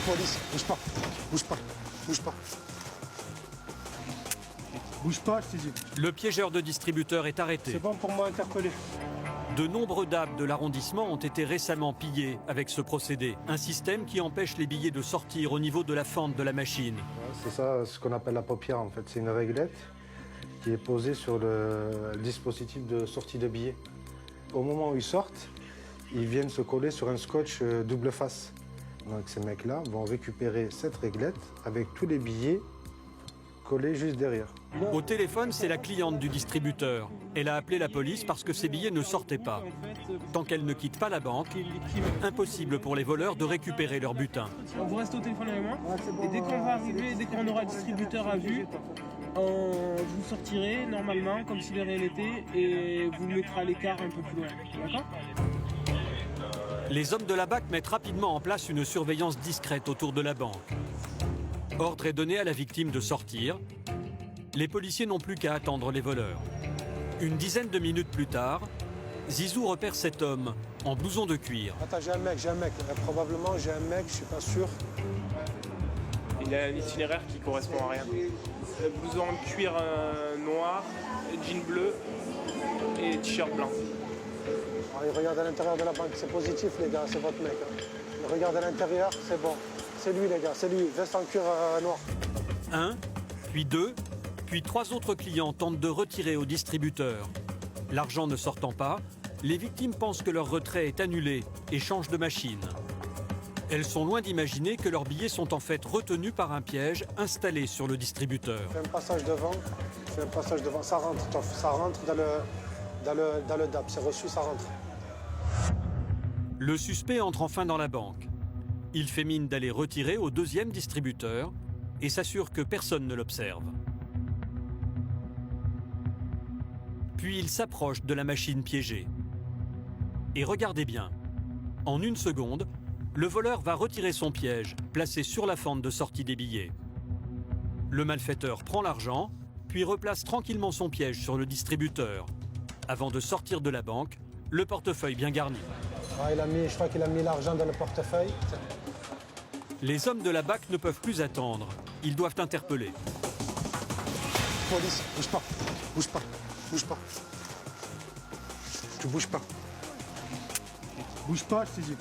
Police, bouge pas, bouge pas, bouge pas. Bouge pas, je t'ai dit. Le piégeur de distributeur est arrêté. C'est bon pour moi interpellé. De nombreux DAB de l'arrondissement ont été récemment pillés avec ce procédé. Un système qui empêche les billets de sortir au niveau de la fente de la machine. C'est ça ce qu'on appelle la paupière en fait. C'est une réglette qui est posée sur le dispositif de sortie de billets. Au moment où ils sortent, ils viennent se coller sur un scotch double face. Donc ces mecs-là vont récupérer cette réglette avec tous les billets collés juste derrière. Au téléphone, c'est la cliente du distributeur. Elle a appelé la police parce que ses billets ne sortaient pas. Tant qu'elle ne quitte pas la banque, impossible pour les voleurs de récupérer leur butin. Vous restez au téléphone avec moi et dès qu'on va arriver, dès qu'on aura le distributeur à vue, vous sortirez normalement comme si de rien n'était et vous mettrez à l'écart un peu plus loin. D'accord ? Les hommes de la BAC mettent rapidement en place une surveillance discrète autour de la banque. Ordre est donné à la victime de sortir. Les policiers n'ont plus qu'à attendre les voleurs. Une dizaine de minutes plus tard, Zizou repère cet homme en blouson de cuir. Attends, j'ai un mec. Probablement j'ai un mec, je suis pas sûr. Il a un itinéraire qui correspond à rien. Blouson de cuir noir, jean bleu et t-shirt blanc. Ah, il regarde à l'intérieur de la banque, c'est positif les gars, c'est votre mec. Il regarde à l'intérieur, c'est bon. C'est lui les gars, c'est lui, veste en cuir noir. Un, puis deux, puis trois autres clients tentent de retirer au distributeur. L'argent ne sortant pas, les victimes pensent que leur retrait est annulé et changent de machine. Elles sont loin d'imaginer que leurs billets sont en fait retenus par un piège installé sur le distributeur. Fais un passage devant, ça rentre dans le DAB, c'est reçu, ça rentre. Le suspect entre enfin dans la banque. Il fait mine d'aller retirer au deuxième distributeur et s'assure que personne ne l'observe. Puis il s'approche de la machine piégée. Et regardez bien, en une seconde, le voleur va retirer son piège, placé sur la fente de sortie des billets. Le malfaiteur prend l'argent, puis replace tranquillement son piège sur le distributeur, avant de sortir de la banque, le portefeuille bien garni. Ah, je crois qu'il a mis l'argent dans le portefeuille. Les hommes de la BAC ne peuvent plus attendre. Ils doivent interpeller. Police, bouge pas, bouge pas, bouge pas. Tu bouges pas. Bouge pas, je t'ai dit.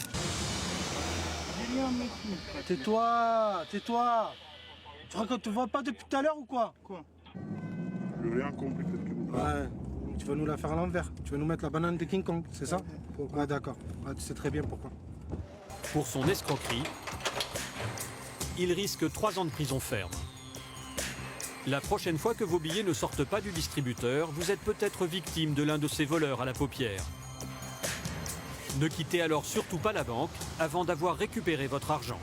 Tais-toi, tais-toi. Tu crois qu'on te voit pas depuis tout à l'heure ou quoi? Quoi? Je n'ai rien compris. Ouais. Tu vas nous la faire à l'envers. Tu vas nous mettre la banane de King Kong, c'est ça? Ouais, d'accord. Ouais, tu sais très bien pourquoi. Pour son escroquerie, il risque 3 ans de prison ferme. La prochaine fois que vos billets ne sortent pas du distributeur, vous êtes peut-être victime de l'un de ces voleurs à la paupière. Ne quittez alors surtout pas la banque avant d'avoir récupéré votre argent.